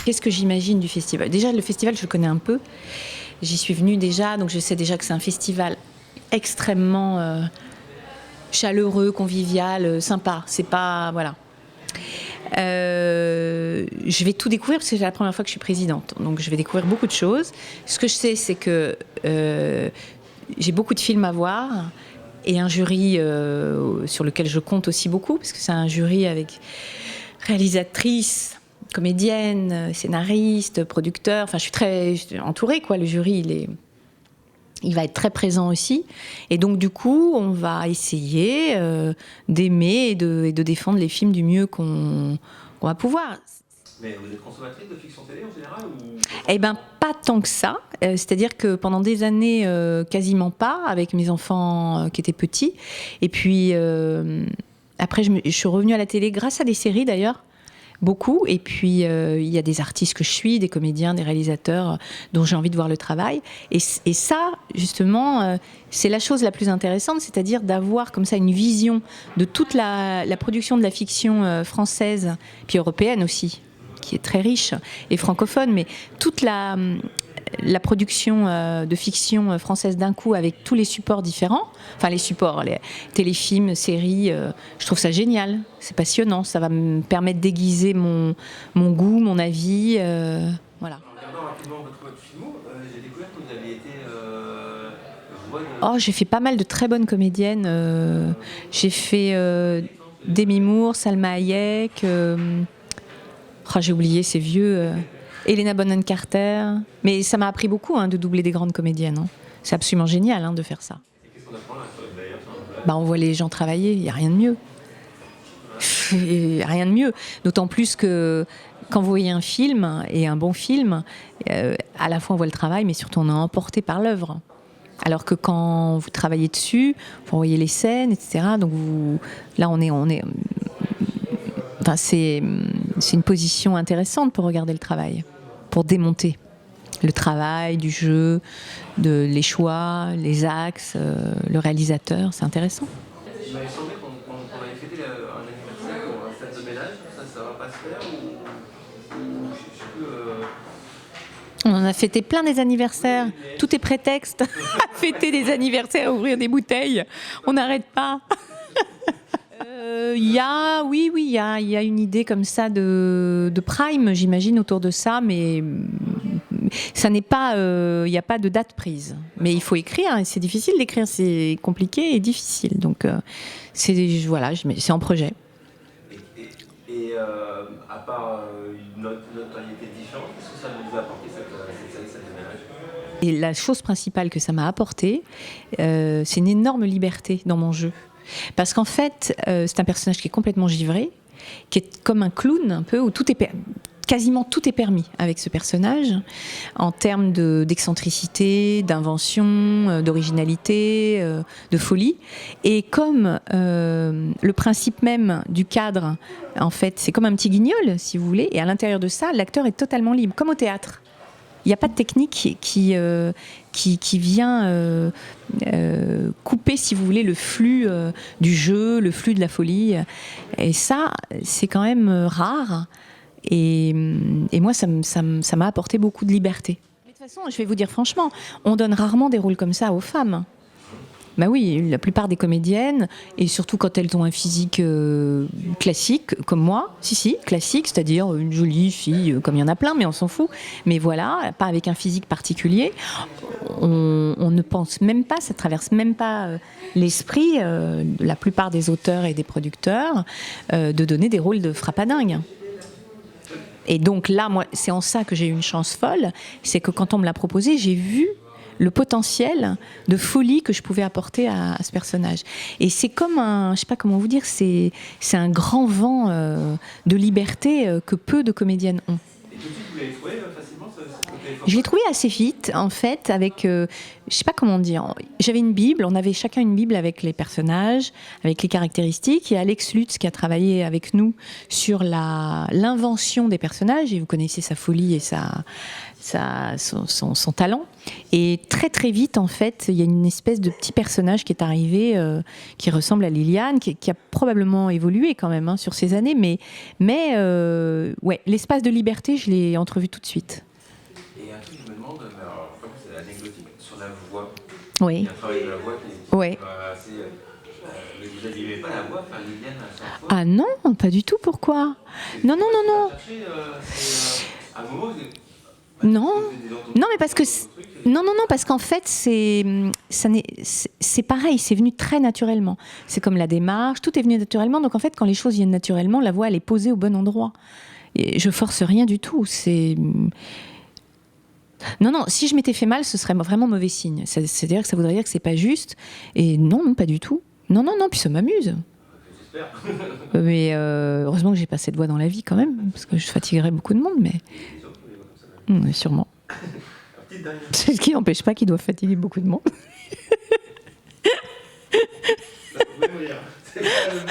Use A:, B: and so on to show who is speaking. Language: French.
A: Qu'est-ce que j'imagine du festival? Déjà, le festival, je le connais un peu. J'y suis venue déjà, donc je sais déjà que c'est un festival extrêmement chaleureux, convivial, sympa. C'est pas... Voilà. Je vais tout découvrir parce que c'est la première fois que je suis présidente. Donc je vais découvrir beaucoup de choses. Ce que je sais, c'est que j'ai beaucoup de films à voir et un jury sur lequel je compte aussi beaucoup, parce que c'est un jury avec réalisatrices, comédiennes, scénaristes, producteurs. Enfin, je suis entourée, quoi. Le jury, il va être très présent aussi. Et donc, du coup, on va essayer d'aimer et de défendre les films du mieux qu'on va pouvoir.
B: Mais vous êtes consommatrice de fiction télé en général ou...
A: Eh bien, pas tant que ça. C'est-à-dire que pendant des années, quasiment pas, avec mes enfants qui étaient petits. Et puis, après, je suis revenue à la télé grâce à des séries, d'ailleurs. Beaucoup, et puis il y a des artistes que je suis, des comédiens, des réalisateurs dont j'ai envie de voir le travail, et ça justement c'est la chose la plus intéressante, c'est-à-dire d'avoir comme ça une vision de toute la production de la fiction française, puis européenne aussi, qui est très riche, et francophone, mais toute la production de fiction française d'un coup avec tous les supports différents, enfin les supports, les téléfilms, séries, je trouve ça génial, c'est passionnant, ça va me permettre d'aiguiser mon goût, mon avis, voilà.
B: En regardant rapidement votre film, j'ai découvert que vous aviez été voix de...
A: Oh, j'ai fait pas mal de très bonnes comédiennes, j'ai fait Demi Moore, Salma Hayek, j'ai oublié, c'est vieux... Helena Bonham Carter, mais ça m'a appris beaucoup de doubler des grandes comédiennes. C'est absolument génial de faire ça.
B: Qu'est-ce qu'on apprend là d'ailleurs sur un doublage?
A: On voit les gens travailler, il n'y a rien de mieux. Rien de mieux. D'autant plus que quand vous voyez un film, et un bon film, à la fois on voit le travail, mais surtout on est emporté par l'œuvre. Alors que quand vous travaillez dessus, vous voyez les scènes, etc. Donc là on est enfin, c'est une position intéressante pour regarder le travail, pour démonter le travail du jeu, les choix, les axes, le réalisateur, c'est intéressant.
B: Il m'avait semblé qu'on avait fêté un anniversaire ou une fête de ménage, ça va pas se faire ou je sais plus...
A: On en a fêté plein des anniversaires, tout est prétexte à fêter des anniversaires, à ouvrir des bouteilles, on n'arrête pas. Il y a une idée comme ça de prime, j'imagine, autour de ça, mais ça n'est pas, il n'y a pas de date prise. Mais il faut écrire, et c'est difficile d'écrire, c'est compliqué et difficile. Donc c'est en projet.
B: Et à part une notoriété différente, qu'est-ce que ça vous a apporté cette déménage?
A: Et la chose principale que ça m'a apporté, c'est une énorme liberté dans mon jeu. Parce qu'en fait, c'est un personnage qui est complètement givré, qui est comme un clown un peu, où quasiment tout est permis avec ce personnage, en termes d'excentricité, d'invention, d'originalité, de folie. Et comme le principe même du cadre, en fait, c'est comme un petit guignol, si vous voulez, et à l'intérieur de ça, l'acteur est totalement libre, comme au théâtre. Il n'y a pas de technique qui vient couper, si vous voulez, le flux du jeu, le flux de la folie. Et ça, c'est quand même rare. Et moi, ça m'a apporté beaucoup de liberté. Mais de toute façon, je vais vous dire franchement, on donne rarement des rôles comme ça aux femmes. Ben oui, la plupart des comédiennes, et surtout quand elles ont un physique classique, comme moi, classique, c'est-à-dire une jolie fille, comme il y en a plein, mais on s'en fout. Mais voilà, pas avec un physique particulier. On ne pense même pas, ça traverse même pas l'esprit de la plupart des auteurs et des producteurs de donner des rôles de frappadingue. Et donc là, moi, c'est en ça que j'ai eu une chance folle, c'est que quand on me l'a proposé, j'ai vu le potentiel de folie que je pouvais apporter à ce personnage. Et c'est comme je sais pas comment vous dire, c'est un grand vent de liberté que peu de comédiennes ont.
B: Et tout de suite, vous l'avez trouvé facilement ce côté
A: Je l'ai trouvé assez vite, en fait, avec, je sais pas comment dire, j'avais une Bible, on avait chacun une Bible avec les personnages, avec les caractéristiques. Il y a Alex Lutz qui a travaillé avec nous sur l'invention des personnages, et vous connaissez sa folie et son talent. Et très très vite, en fait, il y a une espèce de petit personnage qui est arrivé, qui ressemble à Liliane, qui a probablement évolué quand même sur ces années, mais ouais, l'espace de liberté, je l'ai entrevu tout de suite.
B: Et un truc, je me demande, alors, c'est anecdotique, sur la voix.
A: Oui.
B: Il y a un travail de la voix qui est
A: Ouais.
B: assez. Mais vous n'aviez pas la voix, enfin, Liliane, à chaque fois.
A: Ah non, pas du tout, pourquoi ? Non.
B: À un moment,
A: Non, mais parce que non, parce qu'en fait c'est pareil, c'est venu très naturellement. C'est comme la démarche, tout est venu naturellement. Donc en fait, quand les choses viennent naturellement, la voix elle est posée au bon endroit. Et je force rien du tout. Non, si je m'étais fait mal, ce serait vraiment mauvais signe. C'est-à-dire que ça voudrait dire que c'est pas juste. Et non, pas du tout. Non, puis ça m'amuse.
B: J'espère.
A: Mais heureusement que j'ai pas cette voix dans la vie quand même, parce que je fatiguerais beaucoup de monde, mais sûrement. C'est ce qui n'empêche pas qu'il doit fatiguer beaucoup de monde.
B: C'est pas le nom,